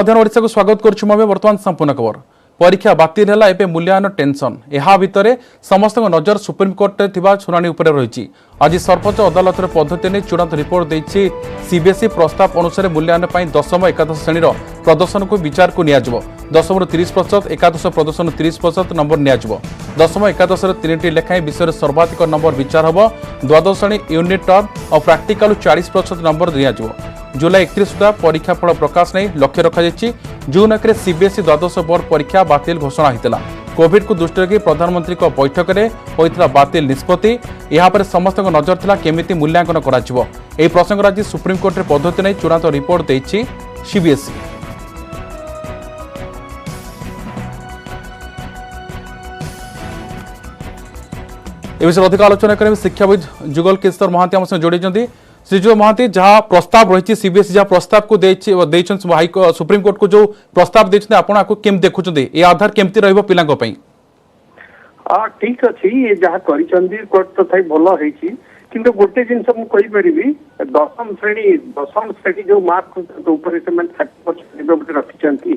ओडिशा को स्वागत करुछु मबे वर्तमान संपूर्ण खबर परीक्षा बातिल हैला एबे मूल्यांकन टेंशन एहा भितरे समस्त नजर सुप्रीम कोर्ट थिबा सुनानी उपरे रहिछि। आज सर्वोच्च अदालत पद्धति ने चूड़ांत रिपोर्ट देछि। सीबीएसई प्रस्ताव अनुसार मूल्यांकन पई दशम एकादश श्रेणी प्रदर्शन को विचार को नियाजिबो। दशम 30%, एकादश प्रदर्शन 30% नंबर नियाजिबो। दशम एकादश 3टी लेखाएं विषय सर्वाधिक नंबर विचार हबो। द्वादश श्रेणी यूनिट टर्म और प्रैक्टिकल 40% नंबर नियाजिबो। जुलाई 31 सुधा परीक्षा फल प्रकाश नहीं लक्ष्य रखा जून 1 सीबीएसई द्वादश बोर्ड परीक्षा बातिल घोषणा होता। कोविड को दृष्टि रखी प्रधानमंत्री बैठक में होता बातिल निष्पत्ति। यहाँ समस्त नजर था केमिति मूल्यांकन करा प्रसंग आज सुप्रीमकोर्ट पद्धति नहीं चूड़ांत रिपोर्ट देछि सीबीएसई। ए विषय अधिक आलोचना करेंगे शिक्षाविद जुगल किशोर महांती आम जोड़ी। श्रीजुग महांती जहाँ प्रस्ताव रही सीबीएसई जहाँ प्रस्ताव को सुप्रीम कोर्ट को जो प्रस्ताव देते आपको केम देखुं ये आधार केमती रहिबो पिलांको पई? ठीक अच्छी ये जहाँ कोर्ट तथा भल होती किंतु गोटे जिन मुझे दशम श्रेणी जो मार्क ऊपर से 30% रखी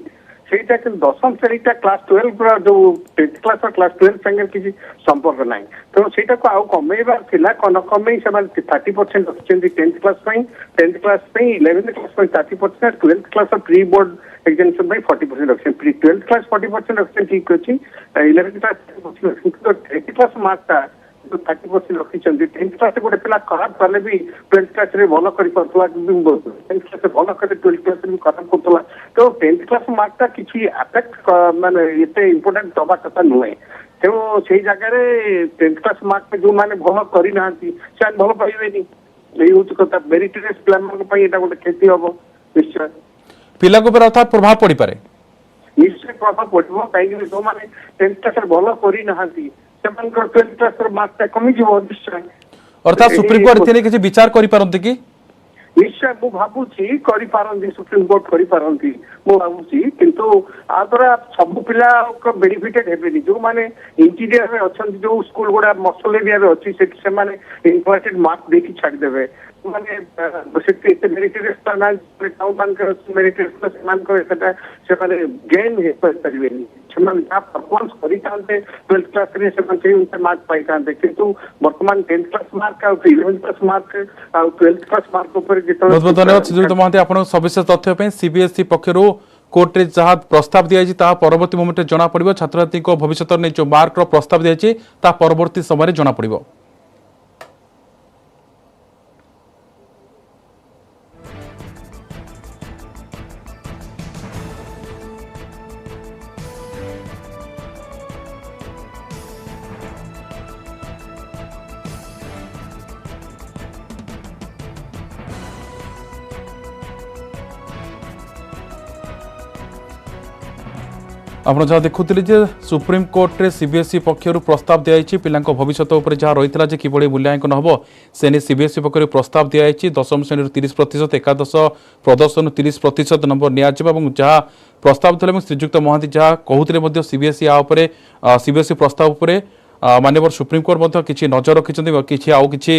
सेटा दशम श्रेणी क्लास 12 जो 10th क्लास और क्लास 12 संगे किसी संपर्क ना तेणु से कमेबार न कमे से 30% रखिंट 10th class 10th class 11th class 30%, 12th class pre board examination 40% रखिंट 12th क्लास 40% रखिंट ठीक अच्छी 11th क्लास 10th क्लास मार्कटा 30% रखिंट 10th क्लास गोटे पिला खराब कले भी 12th क्लास भल कर 10th क्लास भल कर 12th क्लास भी खराब करूला तो 10th क्लास मार्कटा किसी अफेक्ट माने एते इंपोर्टेंट दबा कथा नुहे तेणु से जगह 10th क्लास मार्क में जो मैंने भल करना से भल पाइबेनी यही हूँ कथा मेरिटोरियस पिला गोटे क्षति हम निश्चय पिला अर्थात प्रभाव पड़ पारे निश्चय प्रभाव पड़ो कहीं जो मैंने 10th क्लास भल करना 12th क्लास मार्कटा कमिजिव निश्चय अर्थात सुप्रीम कोर्ट एथिने किछि विचार करि पारंते कि निश्चय मु भावुची करि सुप्रीम कोर्ट करि पारंती मु भावुची किंतु आ द्वारा सब पिला को बेनिफिटेड हेबेनी जो माने इंटीरियर रे अछन जो स्कूल गुडा मसल एरिया रे अछि से से माने इन्वर्टेड मार्क देखि छाड़ देबे माने से मेरिटोरियस प्लान टाउन मान के मेरिटोरियस से मान को से माने गेन हे परिबेनी ସେମାନେ ଯାହା ପରଫର୍ମାନ୍ସ କରିଥାନ୍ତେ 12th କ୍ଲାସରେ ସେମାନେ ସେଇ ଅନୁସାରେ ମାର୍କ ପାଇଥାନ୍ତେ କିନ୍ତୁ ବର୍ତ୍ତମାନ 10th କ୍ଲାସ ମାର୍କ ଆଉ 11th କ୍ଲାସ ମାର୍କ ଆଉ 12th କ୍ଲାସ ମାର୍କ ଉପରେ ଯେତେବେଳେ ବହୁତ ବହୁତ ଧନ୍ୟବାଦ ଶ୍ରୀଯୁକ୍ତ ମହାନ୍ତି ଆପଣଙ୍କ ସବିଶେଷ ତଥ୍ୟ ପାଇଁ। सीबीएसई पक्षରୁ कोर्टे जहाँ प्रस्ताव दिया ता परवर्ती मोमेंट जना पड़ो छात्री भविष्य नहीं जो मार्क प्रस्ताव दिया ता परवर्ती समय जना पड़ो। आप जहाँ देखुले सुप्रीम कोर्ट रे सीबीएसई पक्षर प्रस्ताव दिखाई पिला भविष्य उपर जहाँ रही है कि मूल्यांकन हम से नहीं सीबीएसई पक्ष प्रस्ताव दिखाई दशम श्रेणी 30%, एकादश प्रदर्शन 30% नंबर नियाजिबा जहाँ प्रस्ताव थे श्रीजुक्त महांती जहाँ कहते सीबीएसई सीबीएसई प्रस्ताव उपर माननीय सुप्रीम कोर्ट किसी नजर रखिंट कि आउ कि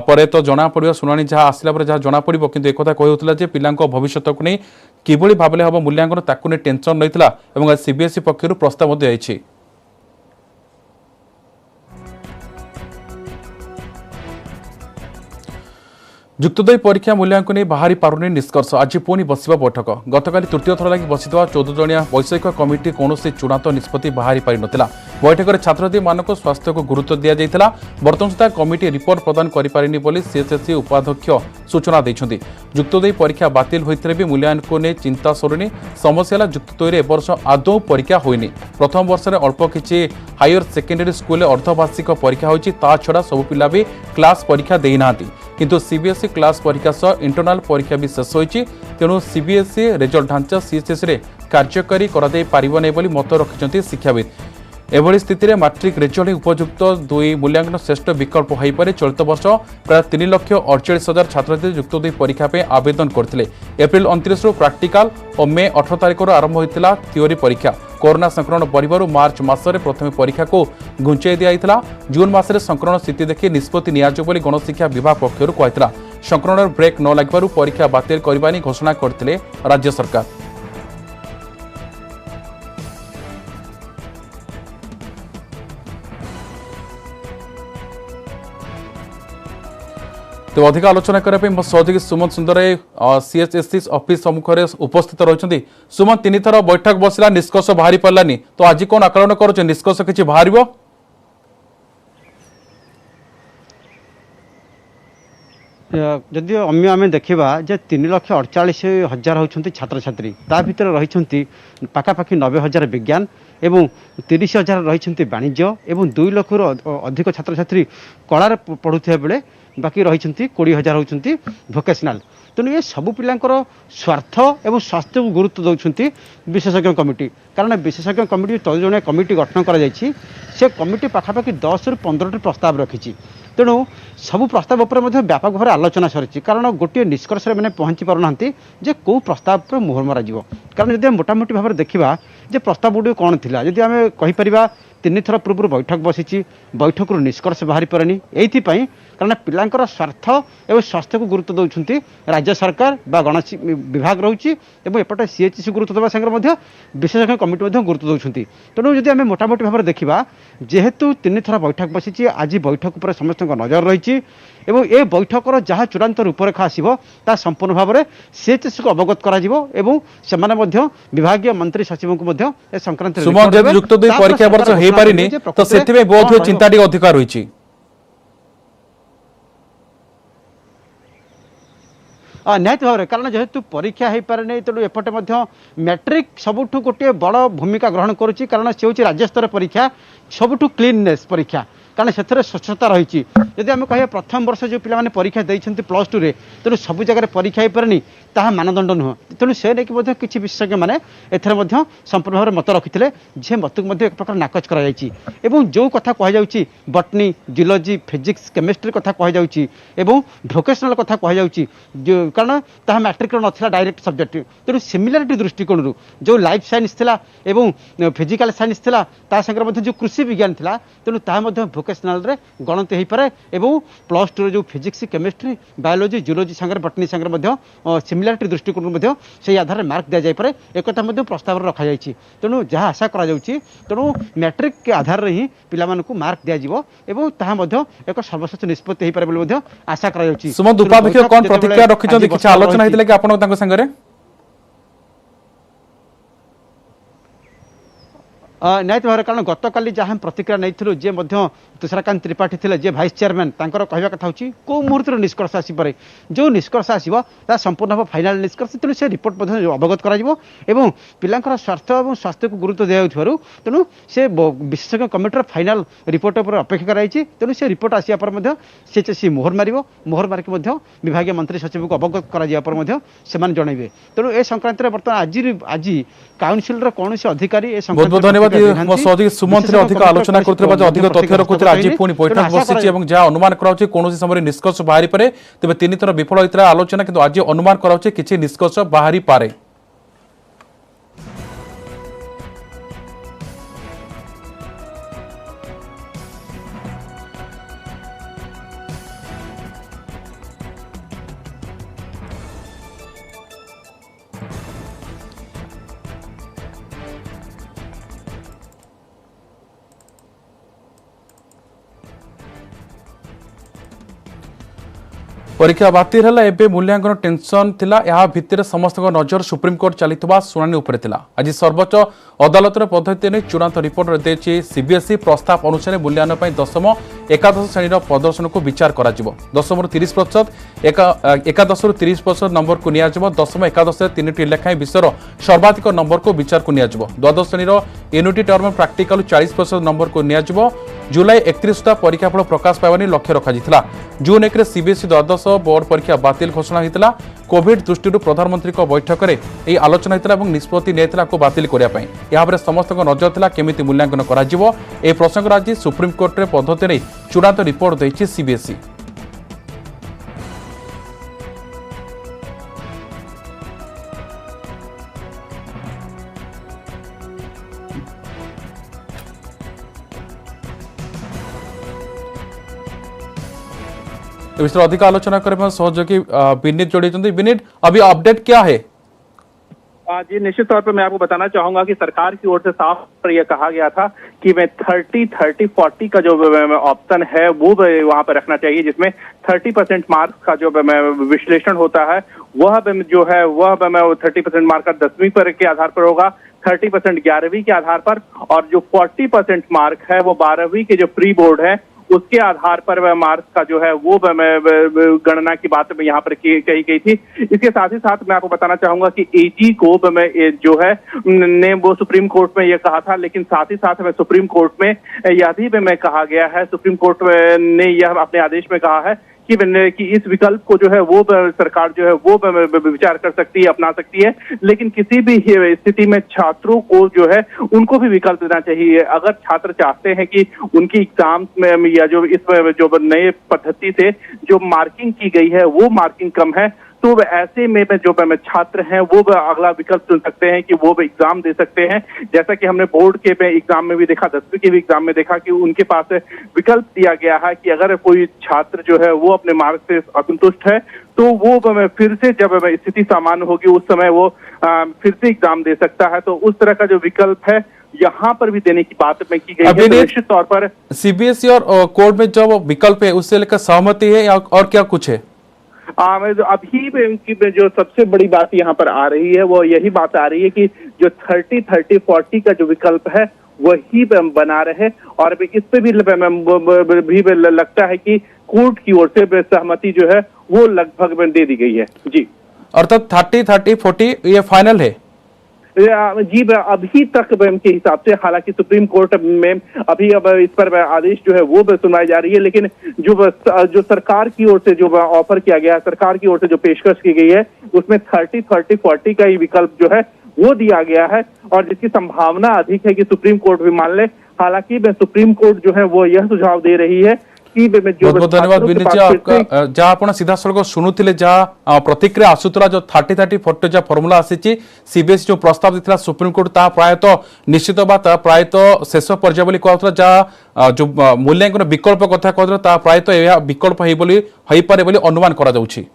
पर तो जना पड़ा शुणी जहाँ आसला जहाँ जना पड़ो कि एक कहूला पिला भविष्य को नहीं किभली भाव हम मूल्यांकन ताकू नहीं टेंशन रही है सीबीएसई पक्षर प्रस्ताव दिखाई। युक्त 2 परीक्षा मूल्यांकन नहीं बाहरी पारुनी निष्कर्ष आज पुणी बसिबा बैठक गतकाली तृतीय थर लगी बसिथिबा 14 जणिया वैषयिक कमिटी कौन चूड़ांत निष्पत्ति बाहरी पारि नथिला। बैठक में छात्रछात्री मानक स्वास्थ्य को गुरुत्व दिया जाइथिला। वर्तमान सुधा कमिटी रिपोर्ट प्रदान करिपारिनी बोली सीएचएससी उपाध्यक्ष सूचना दैछन्ति। युक्त 2 परीक्षा बातिल होइथिले भी मूल्यांकन ने चिंता सरुनी समस्या युक्त 2 रे वर्ष आदौ परीक्षा होइनी। प्रथम वर्ष में अल्प किछि हायर सेकेंडरी स्कूल अर्धवार्षिक परीक्षा होइछि ता छड़ा सब पिला भी क्लास परीक्षा देई नांती किंतु सीबीएसई क्लास परीक्षा सह इंटरनाल परीक्षा भी शेष होइछि। तेणु सीबीएसई रिजल्ट ढांचा सीएचएससी रे कार्यकारी करा दे पारिबो नै बोली मत रखिछन्ति शिक्षाविद। एभली स्थिति में मैट्रिक रिजल्ट उपयुक्त 2 मूल्यांकन श्रेष्ठ विकल्प हो पारे। चलित वर्ष प्राय 3,48,000 छात्रछात्री युक्त 2 परीक्षा पे आवेदन करथिले। एप्रिल 29 प्रैक्टिकल और मे 18 तारिख आरंभ होता थियोरी परीक्षा। कोरोना संक्रमण बढ़िबारु मार्च मासरे प्रथम परीक्षा को घुंचाई दिया। जून मासरे संक्रमण स्थिति देखि निष्पत्ति नियाजो बोली गणशिक्षा विभाग पक्षरु कहितला। संक्रमण ब्रेक न लागिबारु परीक्षा बातिल करबानी घोषणा करथिले राज्य सरकार। तो अधिक आलोचना करने मो सहयोगी सुमन सुंदर सीएचएससी ऑफिस सम्मुखें उपस्थित रही। सुमन 3 थर बैठक बसला निष्कर्ष बाहरी पारानी तो आज कौन आकलन कर निष्कर्ष किसी बाहर जदि अम्य आम देखा जे 3,48,000 होती छात्र छात्री ता भीतर रही पाखापाखि 90,000 विज्ञान एवं 30,000 रही वाणिज्य एवं 2 लाख अधिक छात्र छात्री कलार पढ़ुवा बेले बाकी रही 20,000 होती भोकेशनाल। तेणु ये सबू पिलांकर स्वार्थ एवं स्वास्थ्य को गुरुत्व दौरान विशेषज्ञ कमिटी कारण विशेषज्ञ कमिटी 14 जणिया कमिटी गठन कर कमिटी पाखापाखि 10 ରୁ 15ଟି प्रस्ताव रखी। तेणु सबू प्रस्ताव उपर व्यापक भाव आलोचना सरी कारण गोटे निष्कर्ष मैंने पहुँची पारना जे कौ प्रस्ताव पर मुहर मर कारण जब मोटामोटी भाव देखा जे प्रस्ताव गुड़ कौन थी जदि आम कहीपर 3 थर पूर्व बैठक बसी बैठक निष्कर्ष बाहरी पारेनि एइथिपाई कारण पिलांकर स्वार्थ एवं स्वास्थ्य को गुरुत्व दौरान राज्य सरकार बा गणेश विभाग रही एपटे सीएचसी गुरुत्व देवा संगे विशेषज्ञ कमिटी गुरुत्व दौरान। तेणु जदि आम मोटामोटी भाव देखा जेहेतु 3 थर बैठक बसी आज बैठक पर समस्त नजर रही एवं ए बैठकर जहाँ चूड़ांत रूपरेखा आसो ता संपूर्ण भाव में सीएचसी को अवगत कर विभागीय मंत्री सचिव को संक्रांत युक्त दुई परीक्षा वर्ष हो पारिनी तो से बहुत चिंता अधिक रही। निहत भाव कारण जेहेतु परीक्षा हो पारे नहीं तेणु एपटे मैट्रिक सबुठ गोटे बड़ भूमिका ग्रहण करुच्ची कारण से हूँ राज्यस्तर परीक्षा सबुठ क्लीननेस परीक्षा कारण से स्वच्छता रही जदि आम कह प्रथम वर्ष जो पिला परीक्षा देते +2 रे तेणु सब जगह परीक्षा हो पारे ताहा मानदंड नुह तेणु से नहीं कि विशेषज्ञ मैंने एथर संपूर्ण भाव में मत रखी जे मत को एक प्रकार नाकच कर जो कथा कहुच्छी बटनी जियोलॉजी फिजिक्स केमिस्ट्री कथा कहुच्छी भोकेशनल कथा कहुच्छी कारण ताहा मैट्रिक नाला डायरेक्ट सब्जेक्ट तेणु सिमिलारिटी दृष्टिकोण जो लाइफ साइंस थिला एवं फिजिकल साइंस थिला ता संगे जो कृषि विज्ञान थिला तेणु ताहा भोकेशनल रे गणत हो पारे +2 जो फिजिक्स केमिस्ट्री बायोलोजी जियोलॉजी संगे बटनी संगे सिमिलारिटी दृष्टिकोण से आधार में मार्क दि जाए एक प्रस्ताव रखा जाए। तेणु जहाँ आशा करा तेणु मैट्रिक के आधार ही पिलामानकु मार्क दि एक सर्वश्रेष्ठ निष्पत्ति हो पारे आशा करा सुमन दुपाभिक्ष कौन प्रतिक्रिया रखिछन्ति किछ आलोचना हेतिले कि आपण तांको संगरे निहत भाव कारण गतकाली जहाँ प्रतिक्रिया नहीं जे तुषारकांत त्रिपाठी थे जे भाइस चेयरमैन कहवा कथा हूँ कौ मुहूर्त निष्कर्ष आसपे जो निष्कर्ष आसो संपूर्ण भाव फाइनाल निष्कर्ष तेणु से रिपोर्ट अवगत कर पिलांकर स्वार्थ और स्वास्थ्य को गुरुत्व दिखाई तेणु से विशेषज्ञ कमिटर फाइनाल रिपोर्ट पर अपेक्षा कराई तेणु से रिपोर्ट आसिया पर सीएचसी मोहर मारिक विभागीय मंत्री सचिव को अवगत कर जनइबे तेणु ए संक्रांत बर्तमान आज काउनसिल कौन अधिकारी धन्यवाद सहयोगी सुमन थे अधिक आलोचना करते अधिक तथ्य रखुते आज पुणी बैठक बसी जहाँ अनुमान कराऊे कौन समय निष्कर्ष बाहरी पारे तेज 3 थर विफल होता आलोचना किंतु आज अनुमान कराऊे किसी निष्कर्ष बाहरी पारे। परीक्षा बातिल है एवं मूल्यांकन टेंशन थिला या भित्तिर समस्त नजर सुप्रीमकोर्ट चलता शुणाणी उपर थिला। आज सर्वोच्च अदालत पद्धति ने चूड़ांत रिपोर्ट देछि सीबीएसई प्रस्ताव अनुसार मूल्यांकन पर दशम एकादश श्रेणी प्रदर्शन को विचार करा जिवो। दशम 30% एकादश 30% नंबर को निया जिवो। दशम एकादश 3टी लेखाएं विषय सर्वाधिक नंबर को विचार को निया जिवो। द्वादश श्रेणी यूनिटी टर्म प्रैक्टिकल 40% नंबर को निया जिवो। जुलाई 31 सुधा परीक्षाफल प्रकाश पाइबानी लक्ष्य रखा। जून 1 सीबीएसई द्वादश बोर्ड परीक्षा बातिल घोषणा होता। कोविड दृष्टि प्रधानमंत्री बैठक में यह आलोचना होता और निष्पत्ति नहीं बातिल करने यहाँ समस्त नजर था केमिति मूल्यांकन कर प्रसंग आज सुप्रीमकोर्ट पद्धति नहीं चूड़ांत रिपोर्ट देछि सीबीएसई। विषय अधिक आलोचना करें सहयोगी विनीत जोड़ी। विनीत, अभी अपडेट क्या है? जी निश्चित तौर पर मैं आपको बताना चाहूंगा कि सरकार की ओर से साफ यह कहा गया था कि मैं 30-30-40 का जो ऑप्शन है वो वहां पर रखना चाहिए, जिसमें 30% मार्क्स का जो विश्लेषण होता है वह जो है वह 30% मार्क का 10वीं पर के आधार पर होगा, 30% 11वीं के आधार पर, और जो 40% मार्क है वो 12वीं के जो प्री बोर्ड है उसके आधार पर वह मार्क्स का जो है वो गणना की बात यहाँ पर कही गई थी। इसके साथ ही साथ मैं आपको बताना चाहूंगा कि एजी को जो है ने वो सुप्रीम कोर्ट में यह कहा था, लेकिन साथ ही साथ में सुप्रीम कोर्ट में यह भी कहा गया है, सुप्रीम कोर्ट ने यह अपने आदेश में कहा है कि इस विकल्प को जो है वो सरकार जो है वो विचार कर सकती है, अपना सकती है, लेकिन किसी भी स्थिति में छात्रों को जो है उनको भी विकल्प देना चाहिए। अगर छात्र चाहते हैं कि उनकी एग्जाम में या जो इस जो नए पद्धति से जो मार्किंग की गई है वो मार्किंग कम है, तो ऐसे में जो छात्र हैं वो अगला विकल्प चुन सकते हैं कि वो एग्जाम दे सकते हैं। जैसा कि हमने बोर्ड के एग्जाम में भी देखा, 10वीं के भी एग्जाम में देखा कि उनके पास विकल्प दिया गया है कि अगर कोई छात्र जो है वो अपने मार्क्स से असंतुष्ट है तो वो फिर से जब स्थिति सामान्य होगी उस समय वो फिर से एग्जाम दे सकता है। तो उस तरह का जो विकल्प है यहाँ पर भी देने की बात में की गई है। तो निश्चित तौर पर सीबीएसई और कोर्ट में जो विकल्प है उससे लेकर सहमति है या और क्या कुछ है? अभी की जो सबसे बड़ी बात यहाँ पर आ रही है वो यही बात आ रही है कि जो 30-30-40 का जो विकल्प है वही बना रहे, और इस पे भी लगता है कि कोर्ट की ओर से सहमति जो है वो लगभग दे दी गई है। जी, अर्थात 30-30-40 ये फाइनल है? जी अभी तक के हिसाब से, हालांकि सुप्रीम कोर्ट में अभी अब इस पर आदेश जो है वो सुनवाई जा रही है, लेकिन जो सरकार की ओर से जो ऑफर किया गया है, सरकार की ओर से जो पेशकश की गई है उसमें 30-30-40 का ही विकल्प जो है वो दिया गया है, और जिसकी संभावना अधिक है कि सुप्रीम कोर्ट भी मान ले। हालांकि सुप्रीम कोर्ट जो है वो यह सुझाव दे रही है कि बहुत बहुत धन्यवाद विनीत जी, आपका जहाँ आप सीधा सड़क शुणुले जहाँ प्रतिक्रिया आसूला जो 30-30-40 जहाँ फर्मुला आसी सीबीएसई जो प्रस्ताव देता सुप्रीम कोर्ट ता प्रायतः निश्चित बात प्रायतः शेष पर्याय बोली कहता जहाँ जो मूल्यांकन विकल्प कथा कहता प्रायतः यह विकल्प हो पारे बोली अनुमान करा जाउछि।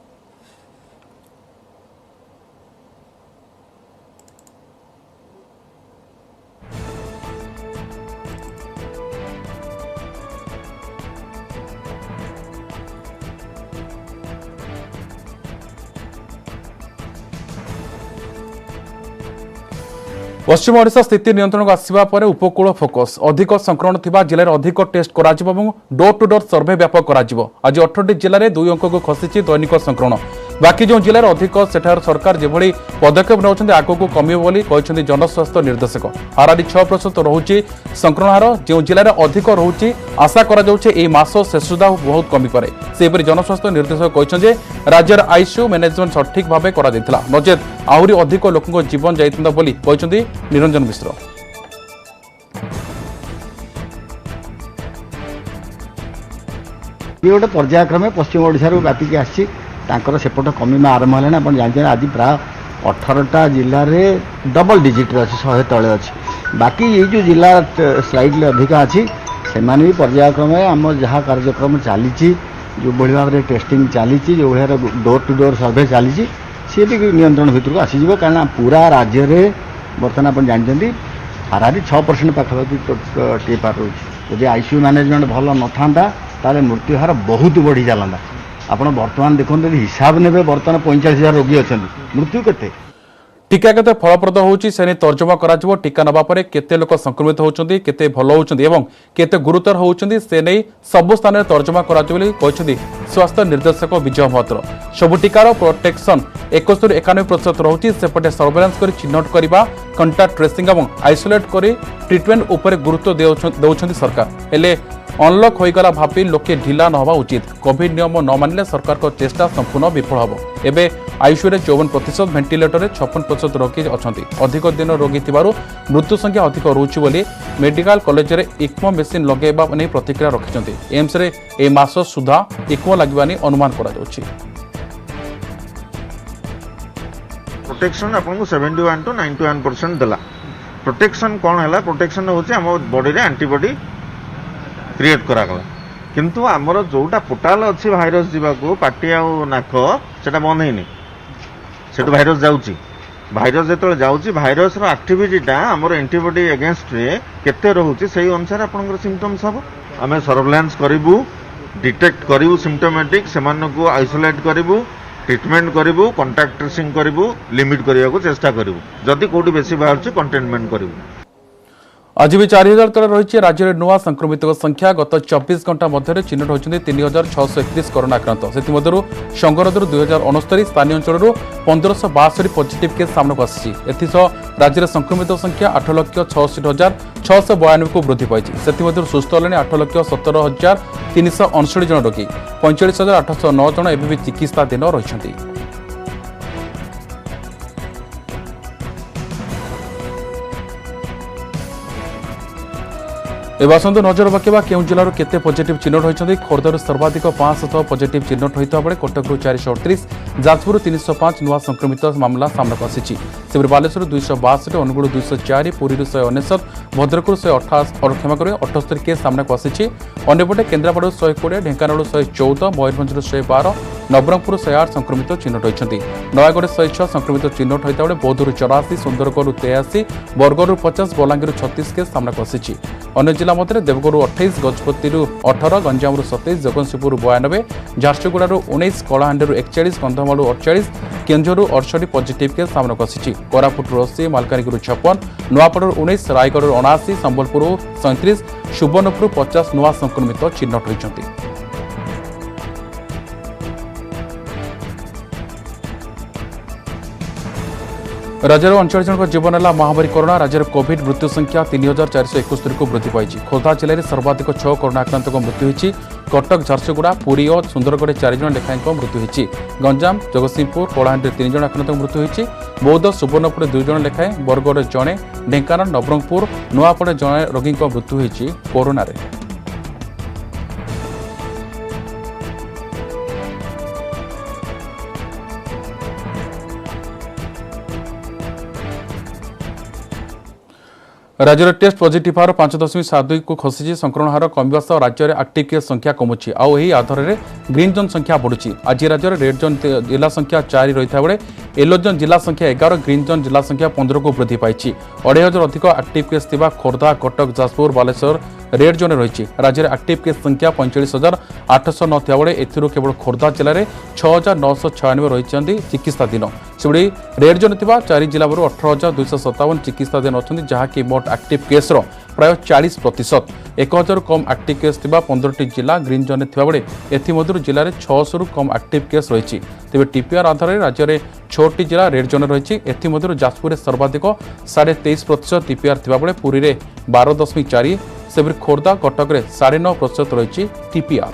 पश्चिम ओडिशा स्थिति नियंत्रण को आसिबा परे उपकूल फोकस अधिक संक्रमण थिबा जिले में अधिक टेस्ट कराजिबो एवं डोर टू डोर सर्वे व्यापक कराजिबो। आज 18 जिले में 2 अंक को खसीची दैनिक संक्रमण, बाकी जो जिले में अधिक सेठार सरकार जेभली पदक्षेप नौछन्ते आगको कमिबो बोली कहछन्ते जनस्वास्थ्य निर्देशक। हाराडी 6% रहुची संक्रमण हार, जो जिले में अधिक रहुची आशा करा जाउछे ए मास शेष सुधा बहुत कमी पारे। सेपरि जनस्वास्थ्य निर्देशक कहछन्ते राज्यर आईसीयू मैनेजमेंट सठिक भाव करा दैथिला, नचेत आहुरी अधिक लोकको जीवन जाइतंदा बोली कहछन्ते निरंजन मिश्र। ये गोटे पर्यायक्रमे पश्चिम ओडिशा व्यापिक आसी सेपट कमिमा आरंभ है। आप जानते हैं आज प्राय 18टा जिले में डबल डिजिट अच्छी 100 तले अच्छी, बाकी ये जो जिला स्लाइडली अधिक अच्छी से भी पर्यायक्रमे आम जहाँ कार्यक्रम चली जो भाव में टेस्टिंग चली जो भाई डोर टू डोर सर्वे चली सी भी नियंत्रण भितर को आसीज, कारण पूरा राज्य में बर्तमान आप जानते हारारी 6% पाखापाखि टीपार रोचे। यदि आईसीयू मैनेजमेंट भल न था ताले मृत्यु हार बहुत बढ़ी चलता। आपड़ बर्तमान देखते हिसाब ने बर्तमान 45,000 रोगी अच्छा, मृत्यु केते टीका केते फलप्रद होउची से तर्जमा कराजिवो। टीका नबा परे केते लोक संक्रमित होउचंदी, केते भल होउचंदी एवं केते गुरुतर होउचंदी से नै सब स्थान में तर्जमा कराजिवो बोली कहछंदी स्वास्थ्य निर्देशक विजय महत्र। सबु टीकार प्रोटेक्शन 71-91% रहुची, सेपटे सर्वेलांस करी चिन्हट करिबा, कंटाक्ट ट्रेसिंग एवं आइसोलेट करी ट्रिटमेंट उपरे गुरुत्व देउछंदी सरकार। हेले अनलक होईगला भापी लोके ढिला नहबा उचित। कोविड नियम न मानिले सरकार को चेष्टा संपूर्ण विफल हबो। एबे आईसीयू रे 54%, वेंटिलेटर रे 56% रोगी अछंती। अधिक दिन रोगी थिबारु मृत्यु संख्या अधिक रहउची बोली मेडिकल कॉलेज रे इक्मो मशीन लगेबा नै प्रतिक्रिया रखिसंती। एम्स रे ए मास सुधा इक्मो लागबानी अनुमान करा जाउची। प्रोटेक्शन आपको 71 to 91% देला। प्रोटेक्शन कौन है? प्रोटेक्शन होची हम बॉडी रे एंटीबॉडी क्रिएट करागला, किंतु आमर जोटा पोर्टाल अच्छी भाइरस जावाक पाटी आ नाक से बंद है, से भाइरस जाऊँगी भाइरस जो जाऊँगी भाइरस एक्टिविटीटा आमर एंटीबॉडी एगेंस्ट रे केते रहउची सेही अनुसार आपनकर सिम्पटम्स हम आम सर्वेलांस करूँ डिटेक्ट करूँ सिम्टोमेटिक से आइसोलेट करूँ ट्रिटमेंट करूँ कंटाक्ट ट्रेसिंग करूँ लिमिट करने को चेष्टा करूँ जदि कौटी बेसी बाहर कंटेनमेंट करूँ। आज भी 4000 तले रही राज्य में नुआ संक्रमित संख्या गत 24 घंटा मध्य चिन्हट होती 3631 कोरोना आक्रांत से संगरोधर 2069 स्थानीय अंचल 1562 पॉजिटिव केस सामना आसी राज्य में संक्रमित संख्या 8,66,692 को वृद्धि पाई से सुस्थ होने 8,17,359 जन रोगी 45,809 जन एवं चिकित्साधीन रही। एवं नजर रखा केउं जिलार केते पॉजिटिव चिन्हट होती खोर्धार सर्वाधिक 500 पॉजिटिव चिन्हट होता बेले कटक 438 जाजपुर 305 नुआ संक्रमित मामला सामना आसी बालेश्वर 262 अनुगुल 204 पुरी 199 भद्रक 78 केस सामना आसी अंपटे केन्द्रापड़ा 120 ढेंकानाल 114 मयूरभंज 112 नवरंगपुर 108 संक्रमित चिन्हट होती नयागढ़ 106 संक्रमित चिन्हट होता बेले बौद्धर 84 सुंदरगढ़ 83 बरगढ़ 50 बलांगीर 36 केस सामना आसी अन्य जिला मध्य देवगढ़ 28 गजपति 18 गंजाम 27 जगतसिंहपुर 92 झारसुगुड़ा 19 कलाहांडी 41 कंधमाल 48 केन्दुझर 68 पॉजिटिव केस सामना आसी कोरापुट 80 मालकानगिरी 56 नुआपड़ा 19 रायगढ़ 79 संबलपुर 37 सुवर्णपुर 50 नुआ संक्रमित चिन्हट होती। राज्यर 39 जन जीवन है महामारी कोरोना राज्य में कोविड मृत्यु संख्या 3471 को वृद्धि पाई खोर्धा जिले में सर्वाधिक 6 कोरोना आक्रांत मृत्यु होती कटक झारसुगुड़ा पुरी और सुंदरगढ़ 4 जन लेखाएं मृत्यु होती गंजाम जगतसिंहपुर कलाहांडी 3 जन आक्रांत मृत्यु होती बौद्ध सुवर्णपुर 2 जन लेखाएं बरगढ़ जड़े ढेंकानाल नवरंगपुर नुआपड़ा जड़े रोगी मृत्यु होती कोरोना रे। राज्य में टेस्ट पॉजिटिव हार 5.72 को खसी संक्रमण हार कमिबा सह राज्य में एक्टिव केस संख्या कमुची आधार में ग्रीन जोन संख्या बढ़ुची आज राज्य में रेड जोन जिला संख्या 4 रही बेले येलो जोन जिला संख्या 11 ग्रीन जोन जिला संख्या 15 को वृद्धि पाई 2,500 अधिक एक्टिव केस थिबा खोर्धा कटक जाजपुर बालेश्वर रेड जोन रही राज्य में एक्टिव केस संख्या 45,809 था बेले एथिरो केवल खोर्धा जिले में 6,996 रही चिकित्साधीन से रेड जोन थिबा 4 जिला 18,257 चिकित्साधीन अच्छा जहाँकि मोट एक्टिव केस प्राय 40% 1,000 कम एक्टिव केस थिबा 15टी जिला ग्रीन जोन बेले एमध्य जिले में 600 कम एक्टिव केस रही तेज टीपीआर आधार में राज्य में 6टी जिला रेड जोन रही एमध्य जाजपुर सर्वाधिक 23.5% टीपीआर थिबा बेले पुरी में 12.4 से खोर्धा कटक में 9.5% रही टीपीआर।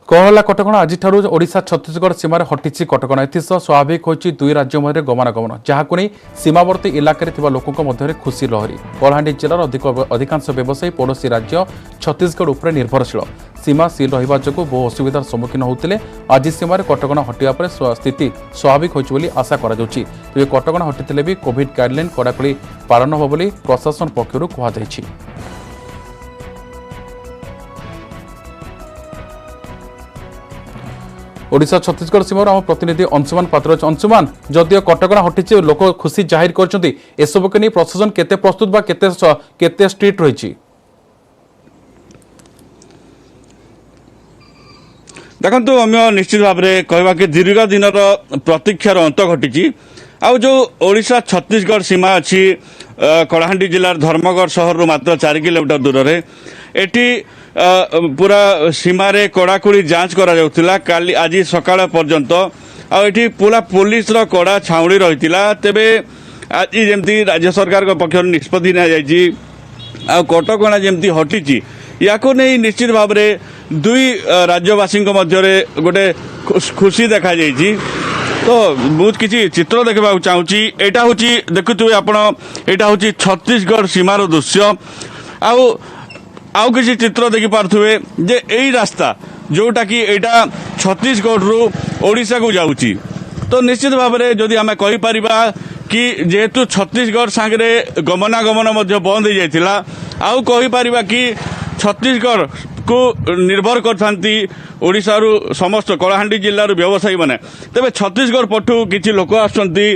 कहला कटकणा आज ओडिशा छत्तीसगढ़ सीमार हटिची कटकणा एसह स्वाभाविक होती दुई राज्य मध्य गमनागमन जहां नहीं सीमावर्ती इलाकार लोकों मध्य खुशी लहरी कलाहांडी जिलार अधिकांश व्यवसायी पड़ोशी राज्य छत्तीसगढ़ उपर निर्भरशील सीमा सील रहा जो बहु असुविधार सम्मुखीन होते आज सीमार कटकणा हटिया पर स्थिति स्वाभाविक होती आशा तेज कटकणा हटिले भी कोविड गाइडलाइन कड़ाकड़ी पालन हो प्रशासन पक्षर कहुई। ओडिशा छत्तीसगढ़ सीमार आम प्रतिनिधि अंशुमान पात्र अंशुमान जदियो कटकणा हटिचे लोक खुशी जाहिर करसबू नहीं प्रशासन केते प्रस्तुत बा केते स्ट्रिक्ट रही देखो अम्य निश्चित भाव में कहवा कि दीर्घ दिन प्रतीक्षार अंत घटी आउ जो ओडिशा छत्तीसगढ़ सीमा अच्छी कलाहांडी जिलार धर्मगढ़ सहर मात्र 4 किलोमीटर दूर में एटी पूरा सीमारे कड़ाकड़ी जांच करा जाउथिला काली आज सकाळ पर्यंत आठी पूरा पुलिस रो कड़ा छाउणी रही तेबे आज जमती राज्य सरकार को पक्ष निष्पत्ति ना जायछि आ कटकणा जमती हटिछि याको नहीं निश्चित भाव में दुई राज्यवासी मध्य गोटे खुशी देखा जायछि तो बहुत किसी चित्र देखा चाहूँगी यहाँ हूँ देखुए आपण यहाँ हूँ छत्तीसगढ़ सीमार दृश्य आउ किसी चित्र देखि पार्थुवे जे एई रास्ता जोटा कि एटा छत्तीसगढ़ रु ओडिशा को जाउची तो निश्चित भाव में जदि आम कहि परिबा कि जेहेतु छत्तीसगढ़ सांगे गमनागमन बंद हो जाता आउ कहीपर कि छत्तीसगढ़ को निर्भर करथांती ओडिशारू समस्त कलाहांडी जिल्लार व्यवसायी माने तेबे छत्तीसगढ़ पटू किछि लोक आसुचंती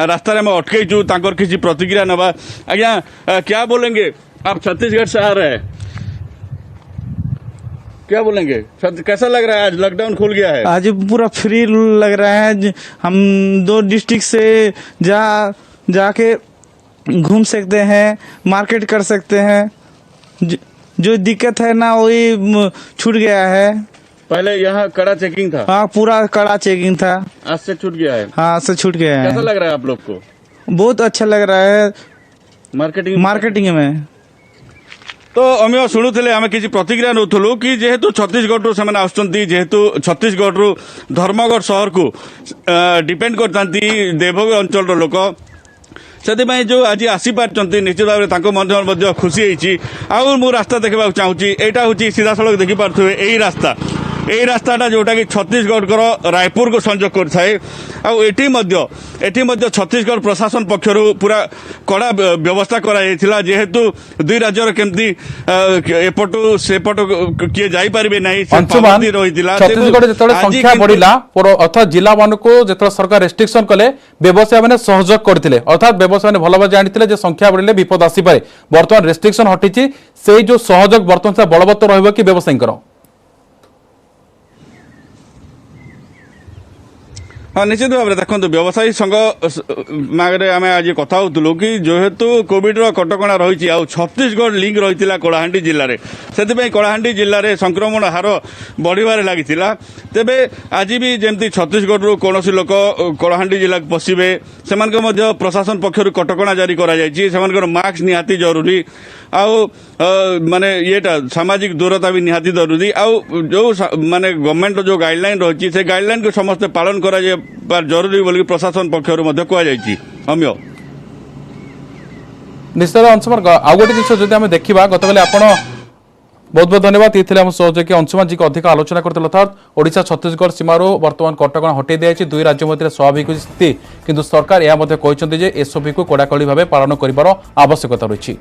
रास्ता रे हम अटकेइछु तांकर किछि प्रतिक्रिया नबा आज्ञा क्या बोलेंगे आप छत्तीसगढ़ से आ रहे हैं क्या बोलेंगे कैसा लग रहा है आज लॉकडाउन खुल गया है आज पूरा फ्री लग रहा है हम 2 डिस्ट्रिक्ट से जाके घूम सकते हैं मार्केट कर सकते हैं जो दिक्कत है ना वही छूट गया है पहले यहाँ कड़ा चेकिंग था हाँ पूरा कड़ा चेकिंग था आज से छूट गया है हाँ से छूट गया है कैसा लग रहा है आप लोग को बहुत अच्छा लग रहा है मार्केटिंग में तो अमे शुणुले आम किसी प्रतिक्रिया नौलु कि जेहेतु छत्तीसगढ़ से जेहेतु छत्तीसगढ़ धर्मगढ़ सहर को डिपेंड करती देवभोग अंचल लोक से जो आज आसी पार्टी निश्चित भाव में खुशी होती आउ रास्ता देखा चाहूँगी यहाँ हूँ सीधा सड़क देखिपे यही रास्ता यही रास्ताटा जोटा कि छत्तीसगढ़ रायपुर को संजोग कर छत्तीसगढ़ प्रशासन पक्षर पूरा कड़ा व्यवस्था करा जेहेतु दुई राज्यर केमती एपटू सेपट किए जापारे ना छत्तीसगढ़ जो संख्या बढ़ला अर्थात जिला मान को जो सरकार रेस्ट्रिक्शन कले व्यवसाय मैंने सहयोग करते अर्थात व्यवसाय मैंने भल भाव जानते संख्या बढ़ले विपद आसपे बर्तमान रेस्ट्रिक्शन हटी से जो सहयोग बर्तमान बलवत्तर रही कि व्यवसायी हाँ निश्चित भाव में देखो व्यवसायी संघ मागे आम आज कथा होलु कि जेहेतु कोविड कटकणा रही छत्तीसगढ़ लिंक रही कलाहांडी जिले में से कलाहांडी जिले में संक्रमण हार बढ़िबार लगी तेबे आज भी जमती छत्तीसगढ़ कौन लोक कलाहांडी जिला पशिबे से प्रशासन पक्षर कटकणा जारी कर मास्क निहाती जरूरी आउ माने येटा सामाजिक दूरता भी निहाती जरूरी आउ जो माने गवर्नमेंट जो गाइडलाइन रही से गाइडलाइन को समस्ते पालन करा जरूरी बोल प्रशासन पक्षर कहुई अम्य निश्चित अंशुमान आउ गोटे जिन जब देखा गतकाली आप बहुत बहुत धन्यवाद ये आम सहयोगी अंशुमान जी को अधिक आलोचना करते अर्थात ओडिशा छत्तीसगढ़ सीमार बर्तमान कटकणा हटाई दिखाई दुई राज्य मध्य स्वाभाविक स्थिति किंतु सरकार यह कहते एसओपी को कड़ाकड़ी भाव पालन कर आवश्यकता रही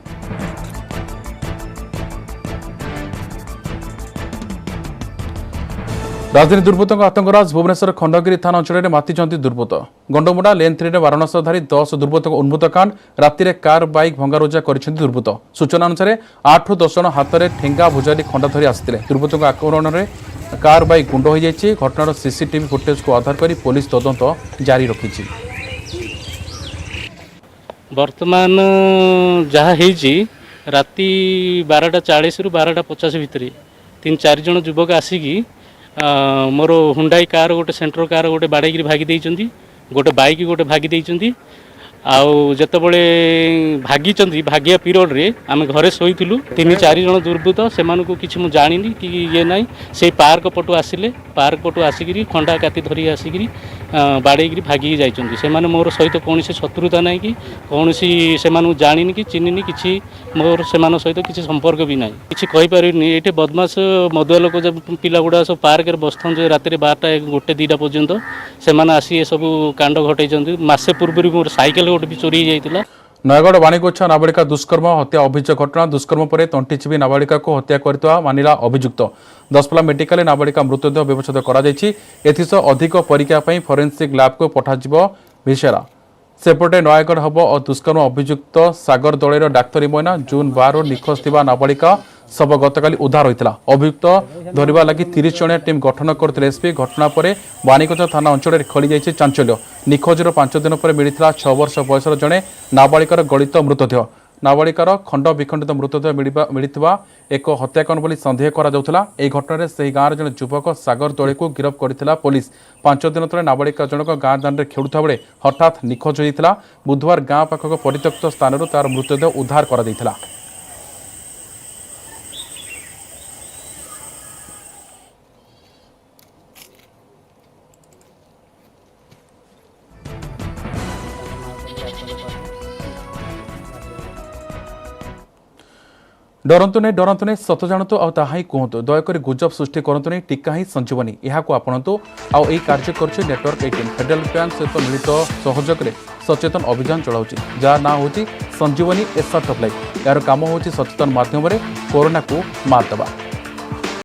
राजधानी दुर्बृत्त आतंकराज भुवनेश्वर खंडगिरी थाना अंचल में मातिଛନ୍ତି दुर्बृत्त गंडमुड़ा लेन 3 रे बारणास्त्रधारी 10 दुर्बृत्त उन्मुक्त कांड राति कार बाइक भंगारुजा କରିଛନ୍ତି दुर्बृत्त सूचना अनुसार 8 ରୁ 10 ଜଣ ହାତରେ ଠେଙ୍ଗା ଭୁଜାଲି ଖଣ୍ଡା ଧରି ଆସିଥିଲେ ଦୁର୍ବୃତ୍ତଙ୍କ ଆକ୍ରମଣରେ कार बाइक गुंड हो जाइछि घटनार सीसीटीवी फुटेज को आधार कर पुलिस तदंत जारी रखिछि वर्तमान जहाँ होती राति 12:40 ରୁ 12:50 भितर 3-4 जन युवक आसिकी मोर हुंडाई कार गोटे सेंट्रो कार गोटे बाड़े भागी देइचंती गोटे बाइक गोटे भागी देइचंती आउ जतबले भागी भागिया पीरियड रे आम घरे शोइथिलु 3-4 जन दुर्बृत्त सेमानकु किछि मु जानिनी कि ये नाही से पार्क पटु आसिले पार्क पटु आसिकी खंडा काती धरी आसिकी बाड़े भागी जाइचंती सेमाने मोर सहित कौनसी शत्रुता नाही कि कौनसी सेमानकु जानिनी कि चिन्हिनी किछि मोर सेमान सहित किछि संपर्क भी नाही किछि कहि परिनी एटे बदमाश मदुआ लोक जब पिला गुडा सब पार्क रे बस्थन जे राति 12-1-2 पर्यंत सेमान आसी ए सब कांड घटैचंती मासे पूर्व मोर साइकेल गोटे भी चोरी जाइतिला नयगढ़ बाणीगोछा नाबालिका दुष्कर्म हत्या अभियोग घटना दुष्कर्म पर तंटिचिबी नाबालिका को हत्या करता मानिला अभियुक्त दसपल्ला मेडिकल नाबालिका मृतदेह व्यवच्छेद कर अधिक परीक्षा फरेन्सिक लैब को पठाଯିब विषेरा सेपटे नयगढ़ हब और दुष्कर्म अभियुक्त सागर दलेर डाक्तरी मयना जून 12 निखोज थिबा नाबालिका शब गतकाली उद्धार होता अभियुक्त धरवा लगी 30 जणिया टीम गठन करते एसपी घटना पर बाणीगोछा थाना अंचल खोली जाइए चांचल्य निखोजर 5 दिन पर मिलता 6 वर्ष बयसर जड़े नाबालिकार गलित मृतदेह नाबालिकार खंड विखंडित मृतदेह मिलता एक हत्याकांड बोली सन्देह करा घटना से गाँव जड़े युवक सागर दले को गिरफ्त करथिला पुलिस 5 दिन तले नाबालिका जनक गाँ दान में खेलुता बेले हठात निखोज होता बुधवार गाँ पाखक परित्यक्त स्थान तार मृतदेह उद्धार करा डरंतु नहीं सत जानतु आ ताहा ही कहतु दयाकोरी गुजब सृष्टि करंतु नहीं टीका ही संजीवनी यहाँ आपणतु आउ कार्य कर नेटवर्क 18 फेडरल बैंक सहित मिलित सहयोग सचेतन अभियान चलाउछि जार ना होछि संजीवनी ए सर्ट ऑफ लाइफ यार काम होछि सचेतन माध्यम कोरोना को मात देवा।